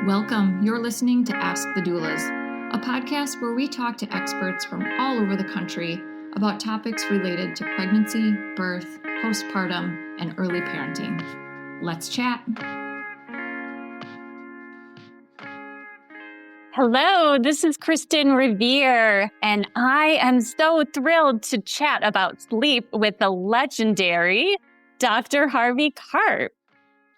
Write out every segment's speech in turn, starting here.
Welcome. You're listening to Ask the Doulas, a podcast where we talk to experts from all over the country about topics related to pregnancy, birth, postpartum, and early parenting. Let's chat. Hello, this is Kristen Revere, and I am so thrilled to chat about sleep with the legendary Dr. Harvey Karp.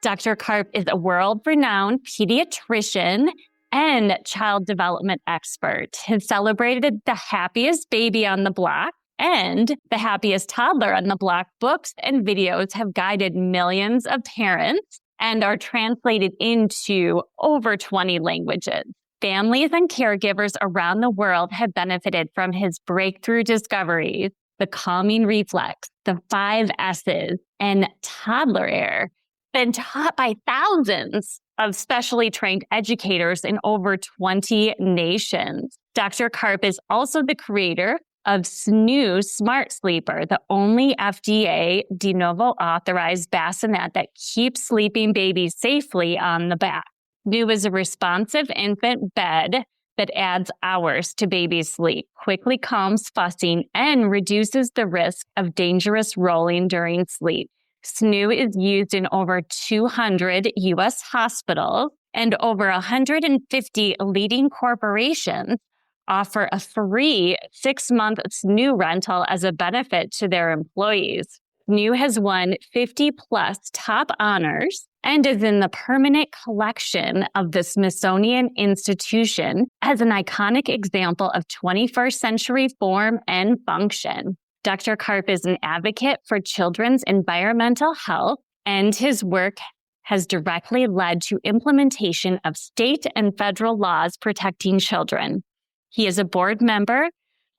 Dr. Karp is a world-renowned pediatrician and child development expert. He celebrated the happiest baby on the block and the happiest toddler on the block books and videos have guided millions of parents and are translated into over 20 languages. Families and caregivers around the world have benefited from his breakthrough discoveries, the calming reflex, the 5 S's, and toddler air, been taught by thousands of specially trained educators in over 20 nations. Dr. Karp is also the creator of Snoo Smart Sleeper, the only FDA de novo authorized bassinet that keeps sleeping babies safely on the back. Snoo is a responsive infant bed that adds hours to baby's sleep, quickly calms fussing, and reduces the risk of dangerous rolling during sleep. Snoo is used in over 200 U.S. hospitals, and over 150 leading corporations offer a free 6-month Snoo rental as a benefit to their employees. Snoo has won 50-plus top honors and is in the permanent collection of the Smithsonian Institution as an iconic example of 21st century form and function. Dr. Karp is an advocate for children's environmental health, and his work has directly led to implementation of state and federal laws protecting children. He is a board member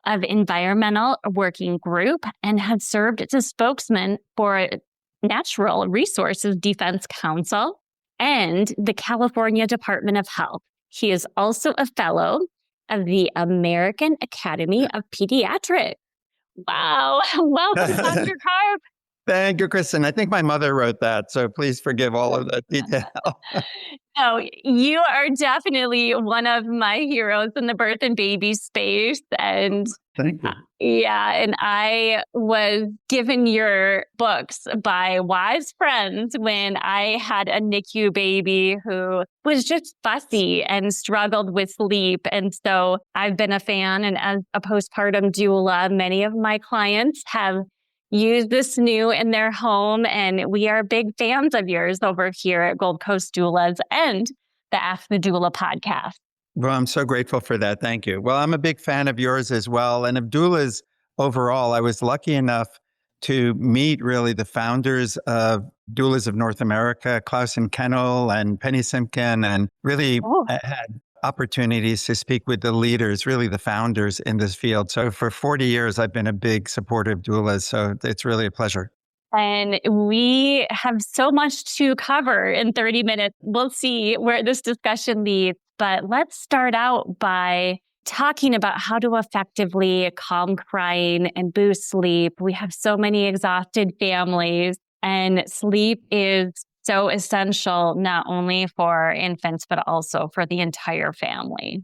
of Environmental Working Group and has served as a spokesman for Natural Resources Defense Council and the California Department of Health. He is also a fellow of the American Academy of Pediatrics. Wow. Welcome, Dr. Karp. Thank you, Kristen. I think my mother wrote that, so please forgive all of that detail. No, you are definitely one of my heroes in the birth and baby space. And thank you. Yeah, and I was given your books by wise friends when I had a NICU baby who was just fussy and struggled with sleep. And so I've been a fan, and as a postpartum doula, many of my clients have used the Snoo in their home, and we are big fans of yours over here at Gold Coast Doulas and the Ask the Doula podcast. Well, I'm so grateful for that. Thank you. Well, I'm a big fan of yours as well, and of doulas overall. I was lucky enough to meet really the founders of Doulas of North America, Klaus and Kennel and Penny Simkin, and really had opportunities to speak with the leaders, really the founders in this field. So for 40 years, I've been a big supporter of doulas. So it's really a pleasure. And we have so much to cover in 30 minutes. We'll see where this discussion leads. But let's start out by talking about how to effectively calm crying and boost sleep. We have so many exhausted families, and sleep is so essential, not only for infants, but also for the entire family.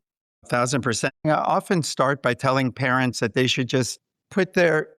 1,000%. I often start by telling parents that they should just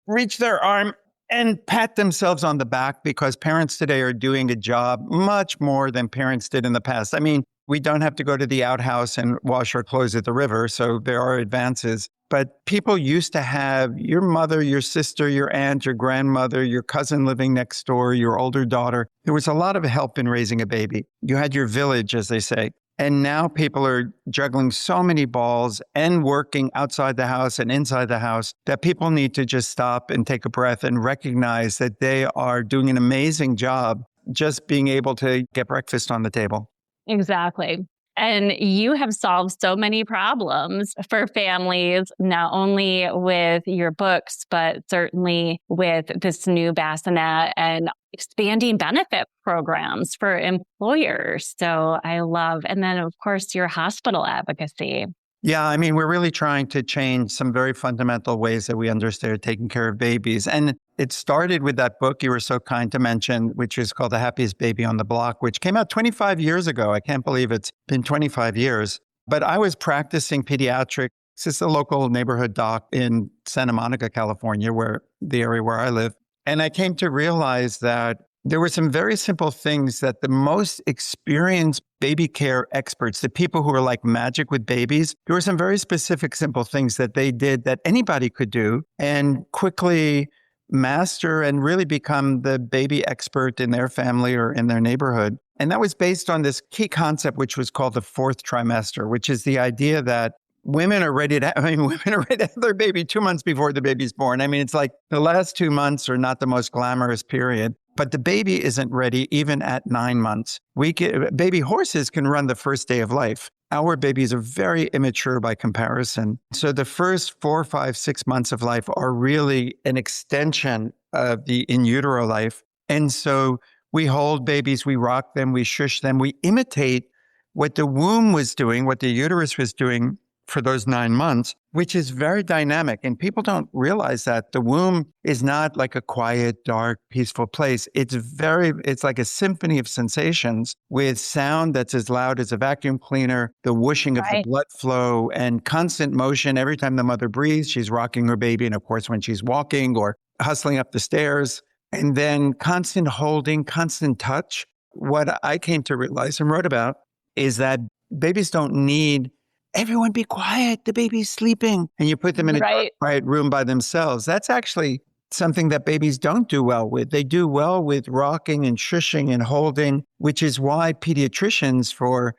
reach their arm and pat themselves on the back, because parents today are doing a job much more than parents did in the past. I mean, we don't have to go to the outhouse and wash our clothes at the river, so there are advances. But people used to have your mother, your sister, your aunt, your grandmother, your cousin living next door, your older daughter. There was a lot of help in raising a baby. You had your village, as they say. And now people are juggling so many balls and working outside the house and inside the house that people need to just stop and take a breath and recognize that they are doing an amazing job just being able to get breakfast on the table. Exactly. And you have solved so many problems for families, not only with your books, but certainly with this new bassinet and expanding benefit programs for employers. So I love, and then of course, your hospital advocacy. Yeah, I mean, we're really trying to change some very fundamental ways that we understand taking care of babies. And It started with that book you were so kind to mention, which is called The Happiest Baby on the Block, which came out 25 years ago. I can't believe it's been 25 years. But I was practicing pediatrics. This is a local neighborhood doc in Santa Monica, California, where the area where I live. And I came to realize that there were some very simple things that the most experienced baby care experts, the people who are like magic with babies, there were some very specific, simple things that they did that anybody could do and quickly master and really become the baby expert in their family or in their neighborhood. And that was based on this key concept, which was called the fourth trimester, which is the idea that women are ready to have their baby 2 months before the baby's born. I mean, it's like the last 2 months are not the most glamorous period, but the baby isn't ready even at 9 months. Baby horses can run the first day of life. Our babies are very immature by comparison. So the first 4, 5, 6 months of life are really an extension of the in utero life. And so we hold babies, we rock them, we shush them, we imitate what the womb was doing, what the uterus was doing for those 9 months, which is very dynamic. And people don't realize that the womb is not like a quiet, dark, peaceful place. It's like a symphony of sensations with sound that's as loud as a vacuum cleaner, the whooshing of the blood flow and constant motion. Every time the mother breathes, she's rocking her baby. And of course, when she's walking or hustling up the stairs, and then constant holding, constant touch. What I came to realize and wrote about is that babies don't need everyone be quiet, the baby's sleeping, and you put them in a dark, quiet room by themselves. That's actually something that babies don't do well with. They do well with rocking and shushing and holding, which is why pediatricians for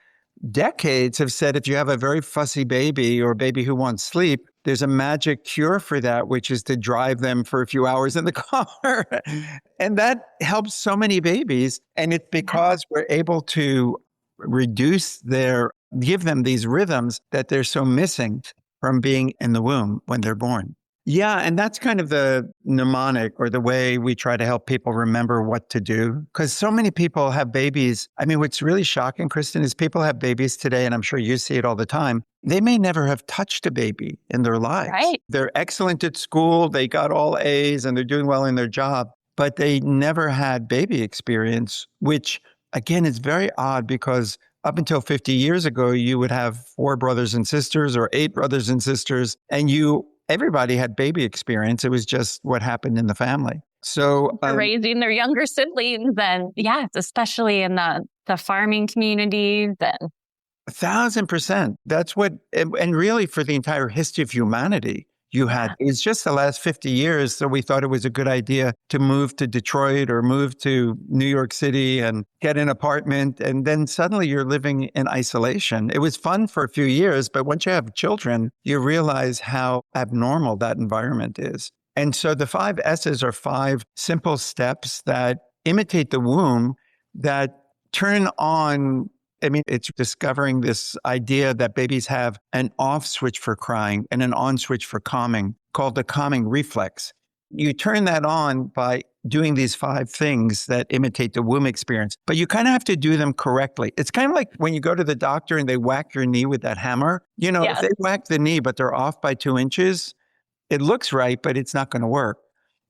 decades have said if you have a very fussy baby or a baby who wants sleep, there's a magic cure for that, which is to drive them for a few hours in the car. And that helps so many babies. And it's because we're able to give them these rhythms that they're so missing from being in the womb when they're born. Yeah, and that's kind of the mnemonic or the way we try to help people remember what to do. Because so many people have babies. I mean, what's really shocking, Kristen, is people have babies today, and I'm sure you see it all the time. They may never have touched a baby in their lives. Right. They're excellent at school. They got all A's and they're doing well in their job, but they never had baby experience, which again is very odd because up until 50 years ago, you would have 4 brothers and sisters or 8 brothers and sisters, and everybody had baby experience. It was just what happened in the family. So raising their younger siblings, and yes, especially in the farming communities, and 1,000%. That's what, and really for the entire history of humanity, it's just the last 50 years. So we thought it was a good idea to move to Detroit or move to New York City and get an apartment. And then suddenly you're living in isolation. It was fun for a few years, but once you have children, you realize how abnormal that environment is. And so the 5 S's are 5 simple steps that imitate the womb that turn on. I mean, it's discovering this idea that babies have an off switch for crying and an on switch for calming called the calming reflex. You turn that on by doing these 5 things that imitate the womb experience, but you kind of have to do them correctly. It's kind of like when you go to the doctor and they whack your knee with that hammer. If they whack the knee, but they're off by 2 inches, it looks right, but it's not going to work.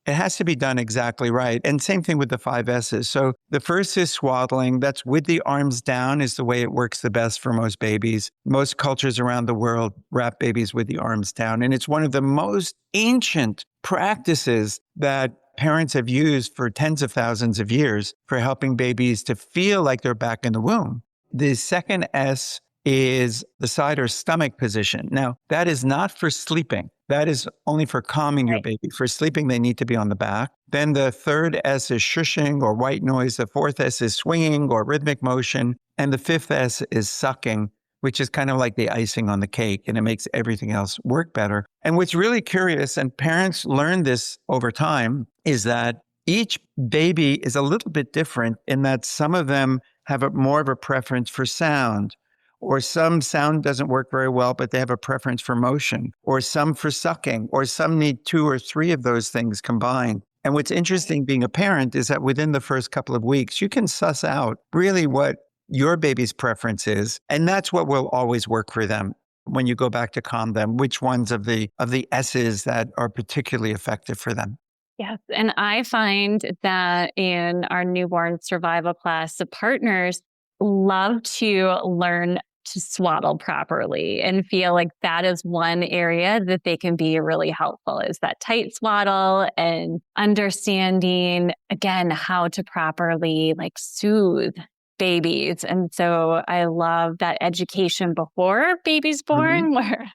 It has to be done exactly right. And same thing with the 5 S's. So the first is swaddling. That's with the arms down is the way it works the best for most babies. Most cultures around the world wrap babies with the arms down. And it's one of the most ancient practices that parents have used for tens of thousands of years for helping babies to feel like they're back in the womb. The second S is the side or stomach position. Now, that is not for sleeping. That is only for calming your baby. For sleeping, they need to be on the back. Then the third S is shushing or white noise. The fourth S is swinging or rhythmic motion. And the fifth S is sucking, which is kind of like the icing on the cake, and it makes everything else work better. And what's really curious, and parents learn this over time, is that each baby is a little bit different in that some of them have more of a preference for sound, or some sound doesn't work very well, but they have a preference for motion, or some for sucking, or some need 2 or 3 of those things combined. And what's interesting being a parent is that within the first couple of weeks, you can suss out really what your baby's preference is. And that's what will always work for them when you go back to calm them, which ones of the S's that are particularly effective for them. Yes. And I find that in our newborn survival class, the partners love to learn to swaddle properly and feel like that is one area that they can be really helpful is that tight swaddle and understanding, again, how to properly like soothe babies. And so I love that education before baby's born, where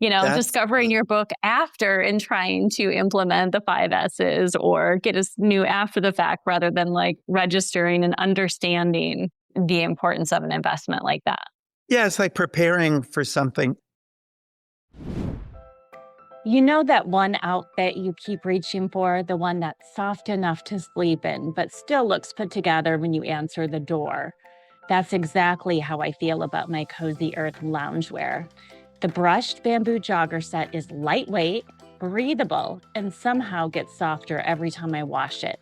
That's discovering your book after and trying to implement the 5S's or get us new after the fact rather than like registering and understanding the importance of an investment like that. yeah, it's like preparing for something. You know that one outfit you keep reaching for, the one that's soft enough to sleep in, but still looks put together when you answer the door. That's exactly how I feel about my Cozy Earth loungewear. The brushed bamboo jogger set is lightweight, breathable, and somehow gets softer every time I wash it.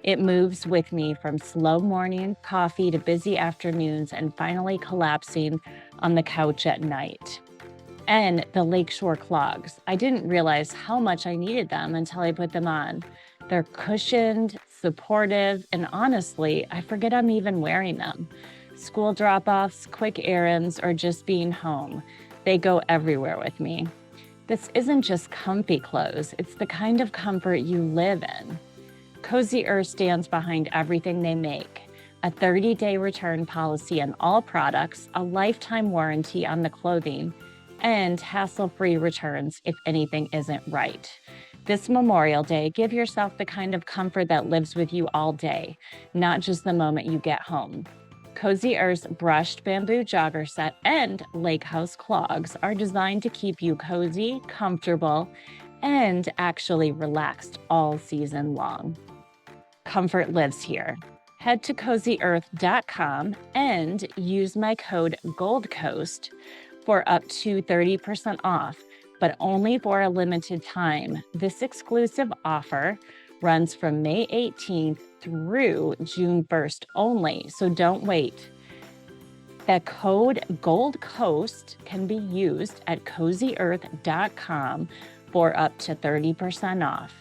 It moves with me from slow morning coffee to busy afternoons and finally collapsing on the couch at night. And the Lakeshore clogs. I didn't realize how much I needed them until I put them on. They're cushioned, supportive, and honestly, I forget I'm even wearing them. School drop-offs, quick errands, or just being home. They go everywhere with me. This isn't just comfy clothes, it's the kind of comfort you live in. Cozy Earth stands behind everything they make. A 30-day return policy on all products, a lifetime warranty on the clothing, and hassle-free returns if anything isn't right. This Memorial Day, give yourself the kind of comfort that lives with you all day, not just the moment you get home. Cozy Earth's brushed bamboo jogger set and lake house clogs are designed to keep you cozy, comfortable, and actually relaxed all season long. Comfort lives here. Head to cozyearth.com and use my code GOLDCOAST for up to 30% off, but only for a limited time. This exclusive offer runs from May 18th through June 1st only, so don't wait. The code GOLDCOAST can be used at cozyearth.com for up to 30% off.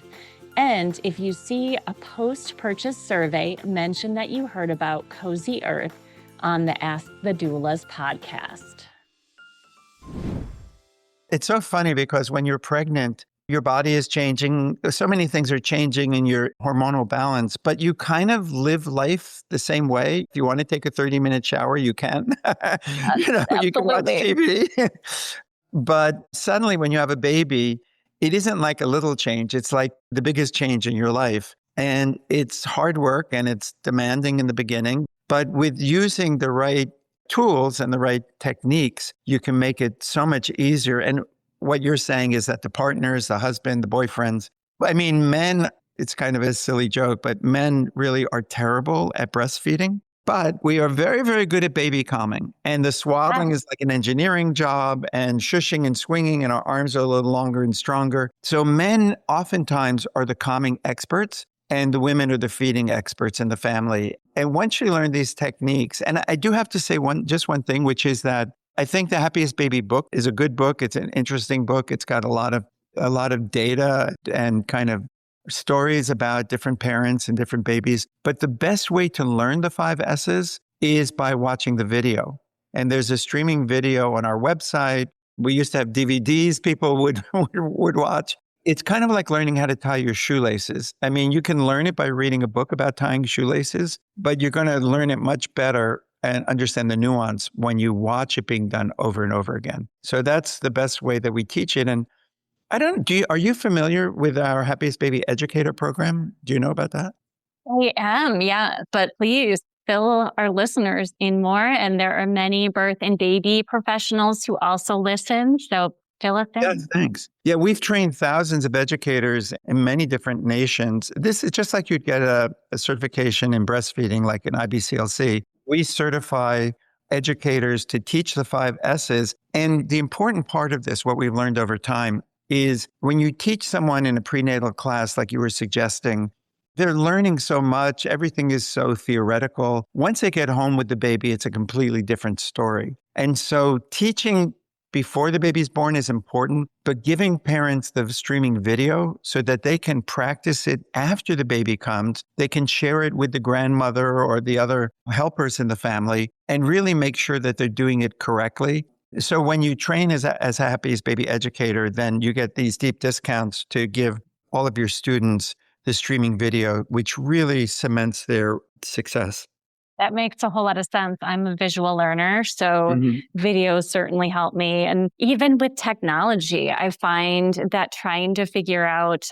And if you see a post-purchase survey, mention that you heard about Cozy Earth on the Ask the Doulas podcast. It's so funny because when you're pregnant, your body is changing. So many things are changing in your hormonal balance, but you kind of live life the same way. If you want to take a 30-minute shower, you can. You can watch TV. But suddenly when you have a baby, it isn't like a little change. It's like the biggest change in your life. And it's hard work and it's demanding in the beginning. But with using the right tools and the right techniques, you can make it so much easier. And what you're saying is that the partners, the husband, the boyfriends, I mean, men, it's kind of a silly joke, but men really are terrible at breastfeeding. But we are very, very good at baby calming. And the swaddling is like an engineering job, and shushing and swinging, and our arms are a little longer and stronger. So men oftentimes are the calming experts, and the women are the feeding experts in the family. And once you learn these techniques, and I do have to say one thing, which is that I think The Happiest Baby book is a good book. It's an interesting book. It's got a lot of data and kind of stories about different parents and different babies. But the best way to learn the 5 S's is by watching the video. And there's a streaming video on our website. We used to have DVDs people would watch. It's kind of like learning how to tie your shoelaces. I mean, you can learn it by reading a book about tying shoelaces, but you're going to learn it much better and understand the nuance when you watch it being done over and over again. So that's the best way that we teach it. And are you familiar with our Happiest Baby Educator program? Do you know about that? I am, yeah. But please fill our listeners in more. And there are many birth and baby professionals who also listen. So fill us in. Yes, thanks. Yeah, we've trained thousands of educators in many different nations. This is just like you'd get a certification in breastfeeding, like an IBCLC. We certify educators to teach the 5 S's. And the important part of this, what we've learned over time, is when you teach someone in a prenatal class, like you were suggesting, they're learning so much. Everything is so theoretical. Once they get home with the baby, it's a completely different story. And so teaching before the baby's born is important, but giving parents the streaming video so that they can practice it after the baby comes, they can share it with the grandmother or the other helpers in the family and really make sure that they're doing it correctly. So when you train as a Happy's baby educator, then you get these deep discounts to give all of your students the streaming video, which really cements their success. That makes a whole lot of sense. I'm a visual learner, so videos certainly help me. And even with technology, I find that trying to figure out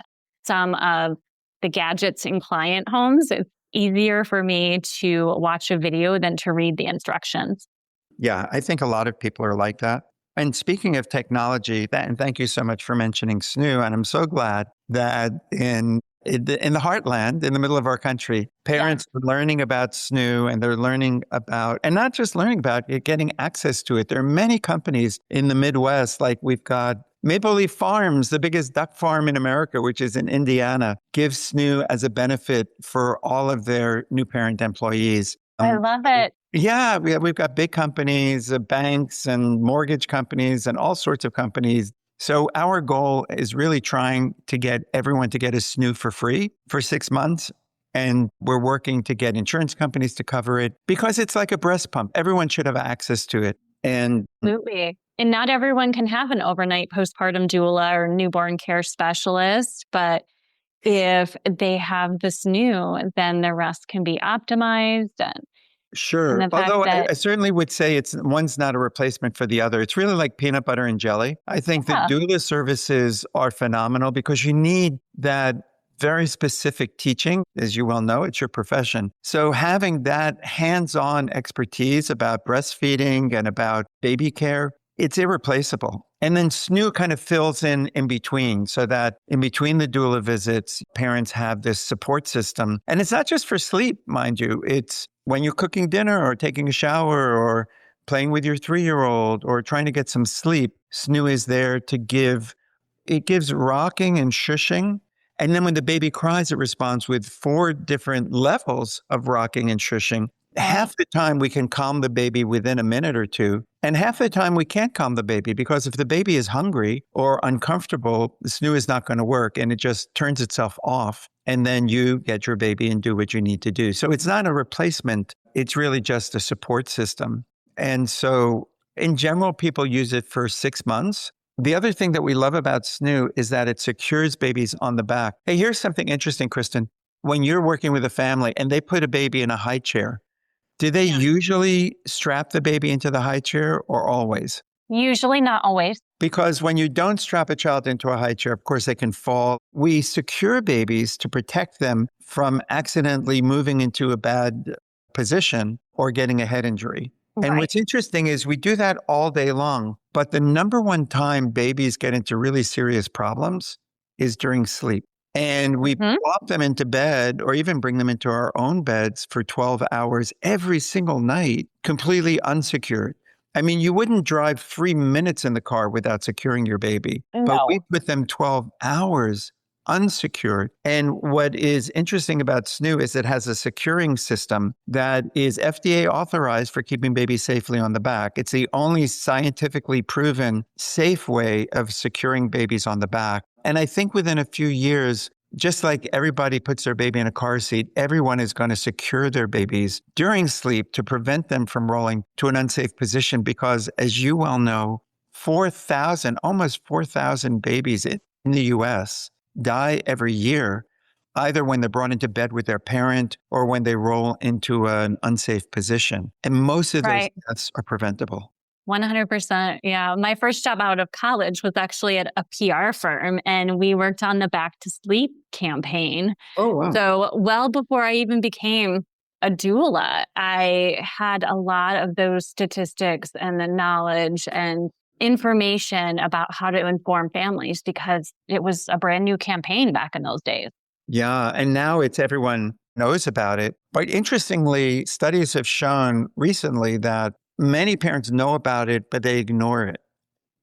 some of the gadgets in client homes, it's easier for me to watch a video than to read the instructions. Yeah, I think a lot of people are like that. And speaking of technology, and thank you so much for mentioning SNU. And I'm so glad that in the heartland, in the middle of our country, parents are learning about SNU and they're learning about, and not just learning about it, getting access to it. There are many companies in the Midwest, like we've got Maple Leaf Farms, the biggest duck farm in America, which is in Indiana, gives SNU as a benefit for all of their new parent employees. I love it. Yeah, we've got big companies, banks and mortgage companies and all sorts of companies. So our goal is really trying to get everyone to get a SNU for free for 6 months. And we're working to get insurance companies to cover it because it's like a breast pump. Everyone should have access to it. And absolutely. And not everyone can have an overnight postpartum doula or newborn care specialist, but if they have the SNU, then the rest can be optimized. sure. Although I certainly would say one's not a replacement for the other. It's really like peanut butter and jelly. I think the doula services are phenomenal because you need that very specific teaching. As you well know, it's your profession. So having that hands-on expertise about breastfeeding and about baby care, it's irreplaceable. And then SNU kind of fills in between so that in between the doula visits, parents have this support system. And it's not just for sleep, mind you. It's when you're cooking dinner or taking a shower or playing with your 3-year-old or trying to get some sleep. SNU is there to gives rocking and shushing. And then when the baby cries, it responds with 4 different levels of rocking and shushing. Half the time we can calm the baby within a minute or two. And half the time we can't calm the baby because if the baby is hungry or uncomfortable, the SNU is not going to work and it just turns itself off. And then you get your baby and do what you need to do. So it's not a replacement. It's really just a support system. And so in general, people use it for 6 months. The other thing that we love about SNU is that it secures babies on the back. Hey, here's something interesting, Kristen. When you're working with a family and they put a baby in a high chair, do they usually strap the baby into the high chair or always? Usually, not always. Because when you don't strap a child into a high chair, of course, they can fall. We secure babies to protect them from accidentally moving into a bad position or getting a head injury. Right. And what's interesting is we do that all day long. But the number one time babies get into really serious problems is during sleep. And we plop them into bed or even bring them into our own beds for 12 hours every single night, completely unsecured. I mean, you wouldn't drive 3 minutes in the car without securing your baby. No. But we put them 12 hours unsecured. And what is interesting about SNU is it has a securing system that is FDA authorized for keeping babies safely on the back. It's the only scientifically proven safe way of securing babies on the back. And I think within a few years, just like everybody puts their baby in a car seat, everyone is going to secure their babies during sleep to prevent them from rolling to an unsafe position. Because as you well know, almost 4,000 babies in the US die every year, either when they're brought into bed with their parent or when they roll into an unsafe position. And most of those deaths are preventable. 100%. Yeah. My first job out of college was actually at a PR firm, and we worked on the Back to Sleep campaign. Oh, wow. So well before I even became a doula, I had a lot of those statistics and the knowledge and information about how to inform families because it was a brand new campaign back in those days. Yeah. And now everyone knows about it. But interestingly, studies have shown recently that many parents know about it, but they ignore it.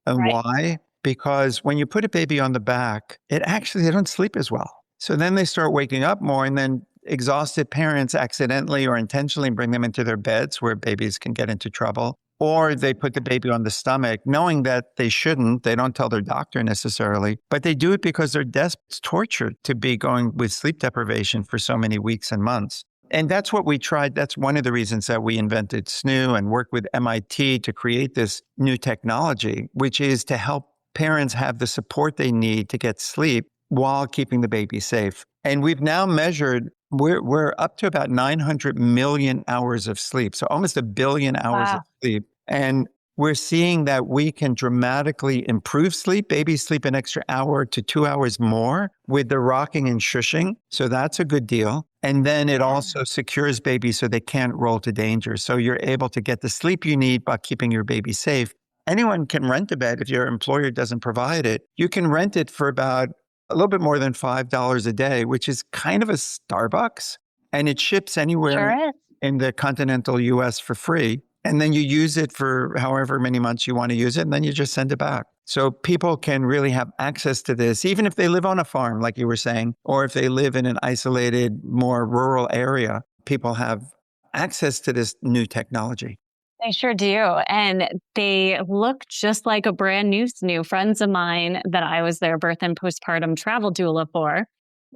And why? Because when you put a baby on the back, they don't sleep as well. So then they start waking up more, and then exhausted parents accidentally or intentionally bring them into their beds where babies can get into trouble. or they put the baby on the stomach, knowing that they shouldn't. They don't tell their doctor necessarily, but they do it because they're desperate. It's torture to be going with sleep deprivation for so many weeks and months. And that's what we tried. That's one of the reasons that we invented SNOO and worked with MIT to create this new technology, which is to help parents have the support they need to get sleep while keeping the baby safe. And we've now measured, we're up to about 900 million hours of sleep. So almost 1 billion hours of sleep. And we're seeing that we can dramatically improve sleep. Babies sleep an extra hour to 2 hours more with the rocking and shushing. So that's a good deal. And then it also secures babies so they can't roll to danger. So you're able to get the sleep you need by keeping your baby safe. Anyone can rent a bed if your employer doesn't provide it. You can rent it for about a little bit more than $5 a day, which is kind of a Starbucks. And it ships anywhere in the continental US for free. And then you use it for however many months you want to use it, and then you just send it back. So people can really have access to this, even if they live on a farm, like you were saying, or if they live in an isolated, more rural area, people have access to this new technology. They sure do. And they look just like a brand new SNOO. Friends of mine that I was their birth and postpartum travel doula for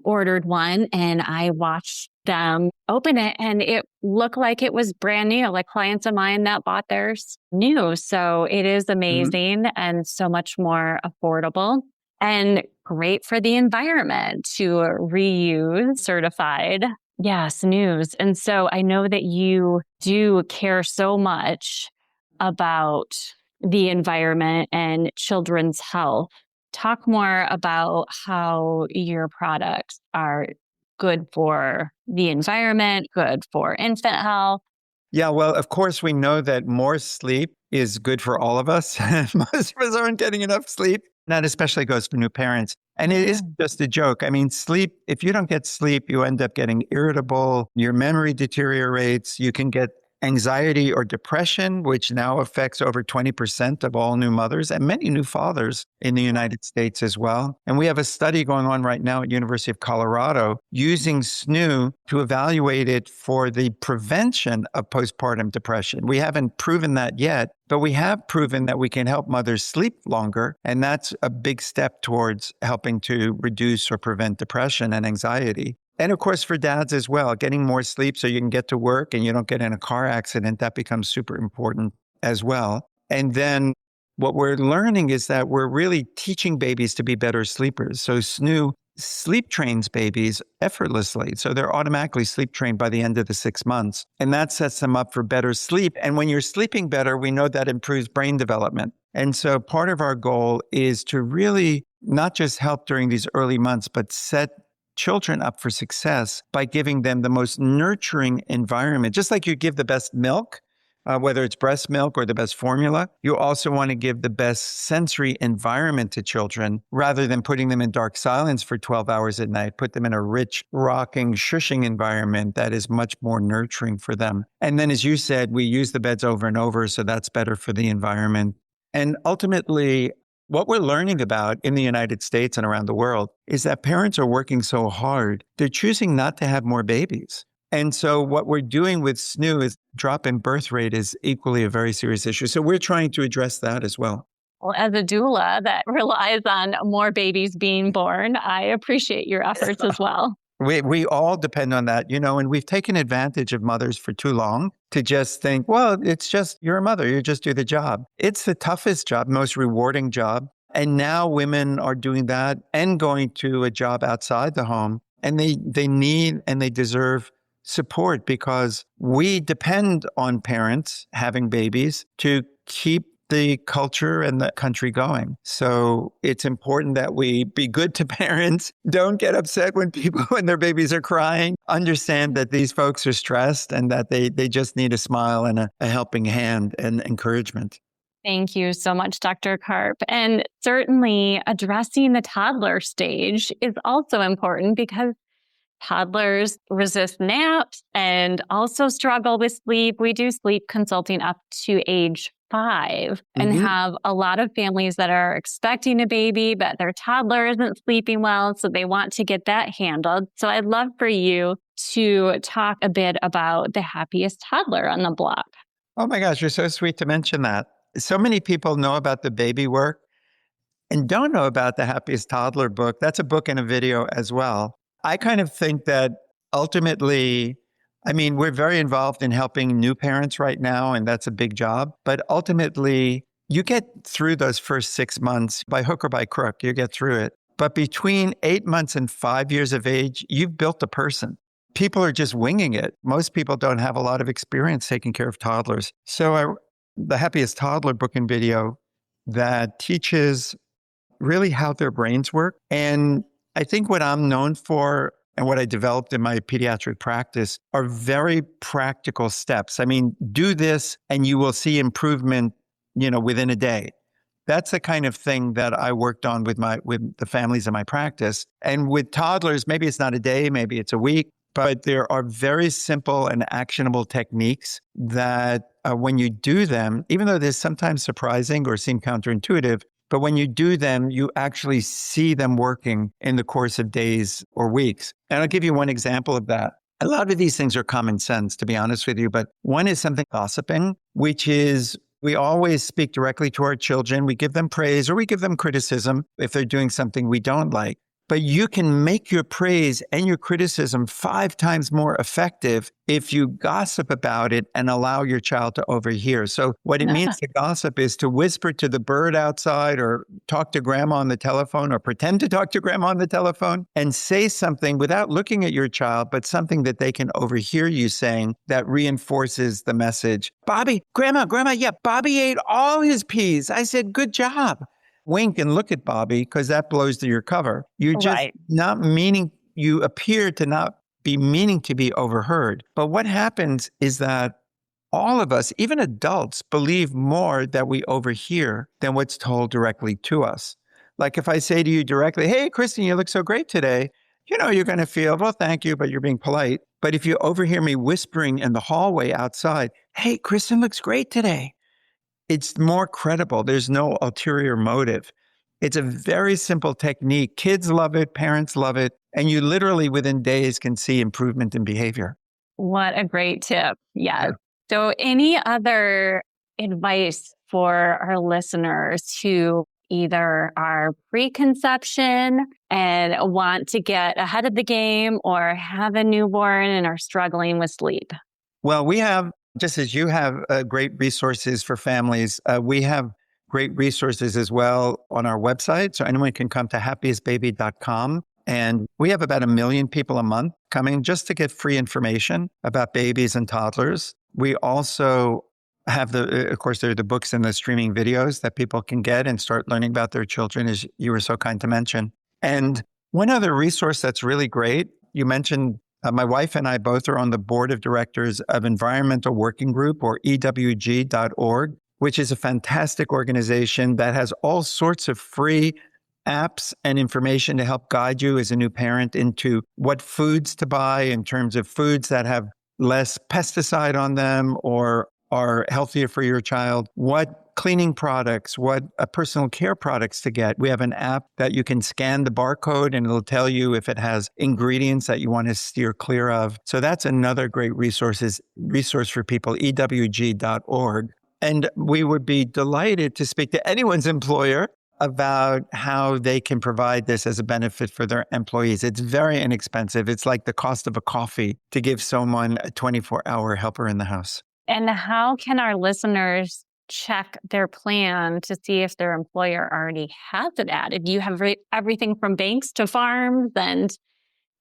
ordered one, and I watched them open it, and it looked like it was brand new, like clients of mine that bought theirs new. So it is amazing and so much more affordable and great for the environment to reuse certified. Yes, news. And so I know that you do care so much about the environment and children's health. Talk more about how your products are good for the environment, good for infant health. Yeah, well, of course, we know that more sleep is good for all of us. Most of us aren't getting enough sleep. That especially goes for new parents. And it isn't just a joke. I mean, sleep, if you don't get sleep, you end up getting irritable, your memory deteriorates, you can get anxiety or depression, which now affects over 20% of all new mothers and many new fathers in the United States as well. And we have a study going on right now at University of Colorado using SNOO to evaluate it for the prevention of postpartum depression. We haven't proven that yet, but we have proven that we can help mothers sleep longer. And that's a big step towards helping to reduce or prevent depression and anxiety. And of course, for dads as well, getting more sleep so you can get to work and you don't get in a car accident, that becomes super important as well. And then what we're learning is that we're really teaching babies to be better sleepers. So SNOO sleep trains babies effortlessly. So they're automatically sleep trained by the end of the 6 months. And that sets them up for better sleep. And when you're sleeping better, we know that improves brain development. And so part of our goal is to really not just help during these early months, but set children up for success by giving them the most nurturing environment. Just like you give the best milk, whether it's breast milk or the best formula, you also want to give the best sensory environment to children rather than putting them in dark silence for 12 hours at night. Put them in a rich, rocking, shushing environment that is much more nurturing for them. And then, as you said, we use the beds over and over, so that's better for the environment. And ultimately, what we're learning about in the United States and around the world is that parents are working so hard, they're choosing not to have more babies. And so what we're doing with SNOO is drop in birth rate is equally a very serious issue. So we're trying to address that as well. Well, as a doula that relies on more babies being born, I appreciate your efforts as well. We all depend on that, and we've taken advantage of mothers for too long to just think, well, it's just, you're a mother, you just do the job. It's the toughest job, most rewarding job. And now women are doing that and going to a job outside the home. And they need and they deserve support because we depend on parents having babies to keep the culture and the country going. So it's important that we be good to parents. Don't get upset when their babies are crying. Understand that these folks are stressed and that they just need a smile and a helping hand and encouragement. Thank you so much, Dr. Karp. And certainly addressing the toddler stage is also important because toddlers resist naps and also struggle with sleep. We do sleep consulting up to age 5 and have a lot of families that are expecting a baby, but their toddler isn't sleeping well. So they want to get that handled. So I'd love for you to talk a bit about the happiest toddler on the block. Oh my gosh, you're so sweet to mention that. So many people know about the baby work and don't know about the Happiest Toddler book. That's a book and a video as well. I kind of think that ultimately, I mean, we're very involved in helping new parents right now, and that's a big job. But ultimately, you get through those first 6 months by hook or by crook, you get through it. But between 8 months and 5 years of age, you've built a person. People are just winging it. Most people don't have a lot of experience taking care of toddlers. So the Happiest Toddler book and video that teaches really how their brains work. And I think what I'm known for and what I developed in my pediatric practice are very practical steps. I mean, do this and you will see improvement, within a day. That's the kind of thing that I worked on with the families in my practice. And with toddlers, maybe it's not a day, maybe it's a week, but there are very simple and actionable techniques that when you do them, even though they're sometimes surprising or seem counterintuitive, but when you do them, you actually see them working in the course of days or weeks. And I'll give you one example of that. A lot of these things are common sense, to be honest with you, but one is something gossiping, which is we always speak directly to our children. We give them praise or we give them criticism if they're doing something we don't like. But you can make your praise and your criticism 5 times more effective if you gossip about it and allow your child to overhear. So what it means to gossip is to whisper to the bird outside or talk to grandma on the telephone or pretend to talk to grandma on the telephone and say something without looking at your child, but something that they can overhear you saying that reinforces the message. Bobby, grandma, yeah, Bobby ate all his peas. I said, good job. Wink and look at Bobby because that blows to your cover. You're just not meaning, you appear to not be meaning to be overheard. But what happens is that all of us, even adults, believe more that we overhear than what's told directly to us. Like if I say to you directly, hey, Kristen, you look so great today, you're going to feel, well, thank you, but you're being polite. But if you overhear me whispering in the hallway outside, hey, Kristen looks great today, it's more credible. There's no ulterior motive. It's a very simple technique. Kids love it. Parents love it. And you literally within days can see improvement in behavior. What a great tip. Yes. Yeah. So any other advice for our listeners who either are pre-conception and want to get ahead of the game or have a newborn and are struggling with sleep? Well, we have, just as you have great resources for families, we have great resources as well on our website. So anyone can come to happiestbaby.com. And we have about 1 million people a month coming just to get free information about babies and toddlers. We also have of course, there are the books and the streaming videos that people can get and start learning about their children, as you were so kind to mention. And one other resource that's really great, you mentioned my wife and I both are on the board of directors of Environmental Working Group, or EWG.org, which is a fantastic organization that has all sorts of free apps and information to help guide you as a new parent into what foods to buy in terms of foods that have less pesticide on them or are healthier for your child, what cleaning products, what personal care products to get. We have an app that you can scan the barcode and it'll tell you if it has ingredients that you want to steer clear of. So that's another great resource for people, EWG.org. And we would be delighted to speak to anyone's employer about how they can provide this as a benefit for their employees. It's very inexpensive. It's like the cost of a coffee to give someone a 24-hour helper in the house. And how can our listeners check their plan to see if their employer already has it added? You have everything from banks to farms. And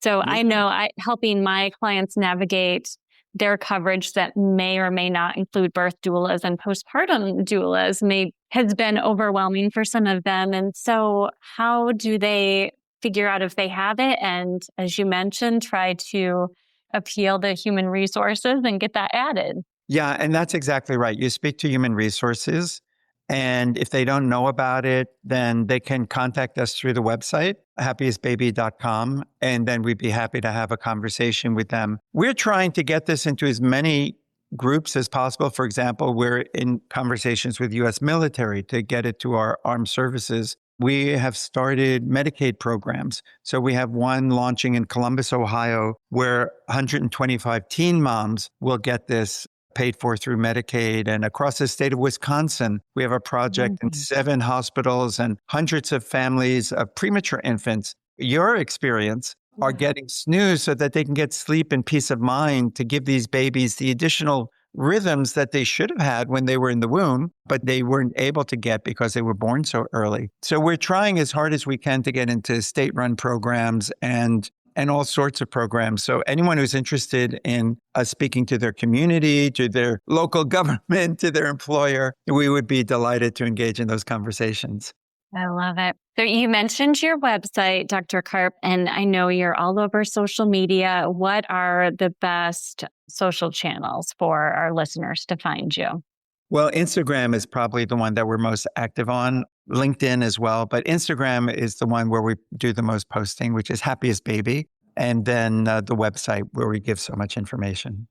so I know helping my clients navigate their coverage that may or may not include birth doulas and postpartum doulas has been overwhelming for some of them. And so how do they figure out if they have it? And as you mentioned, try to appeal to human resources and get that added. Yeah, and that's exactly right. You speak to human resources, and if they don't know about it, then they can contact us through the website, happiestbaby.com, and then we'd be happy to have a conversation with them. We're trying to get this into as many groups as possible. For example, we're in conversations with U.S. military to get it to our armed services. We have started Medicaid programs. So we have one launching in Columbus, Ohio, where 125 teen moms will get this paid for through Medicaid. And across the state of Wisconsin, we have a project in 7 hospitals and hundreds of families of premature infants. Your experience are getting snooze so that they can get sleep and peace of mind to give these babies the additional rhythms that they should have had when they were in the womb, but they weren't able to get because they were born so early. So we're trying as hard as we can to get into state-run programs and all sorts of programs. So anyone who's interested in speaking to their community, to their local government, to their employer, we would be delighted to engage in those conversations. I love it. So you mentioned your website, Dr. Karp, and I know you're all over social media. What are the best social channels for our listeners to find you? Well, Instagram is probably the one that we're most active on, LinkedIn as well. But Instagram is the one where we do the most posting, which is Happiest Baby. And then the website where we give so much information.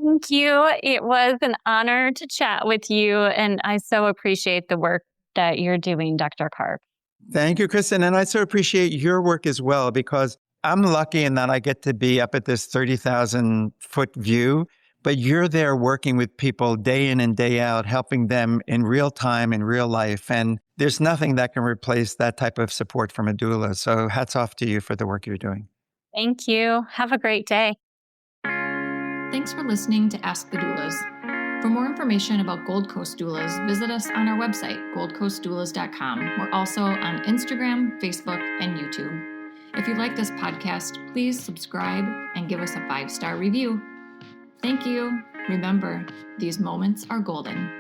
Thank you. It was an honor to chat with you. And I so appreciate the work that you're doing, Dr. Karp. Thank you, Kristen. And I so appreciate your work as well, because I'm lucky in that I get to be up at this 30,000-foot view, but you're there working with people day in and day out, helping them in real time, in real life. And there's nothing that can replace that type of support from a doula. So hats off to you for the work you're doing. Thank you. Have a great day. Thanks for listening to Ask the Doulas. For more information about Gold Coast Doulas, visit us on our website, goldcoastdoulas.com. We're also on Instagram, Facebook, and YouTube. If you like this podcast, please subscribe and give us a 5-star review. Thank you. Remember, these moments are golden.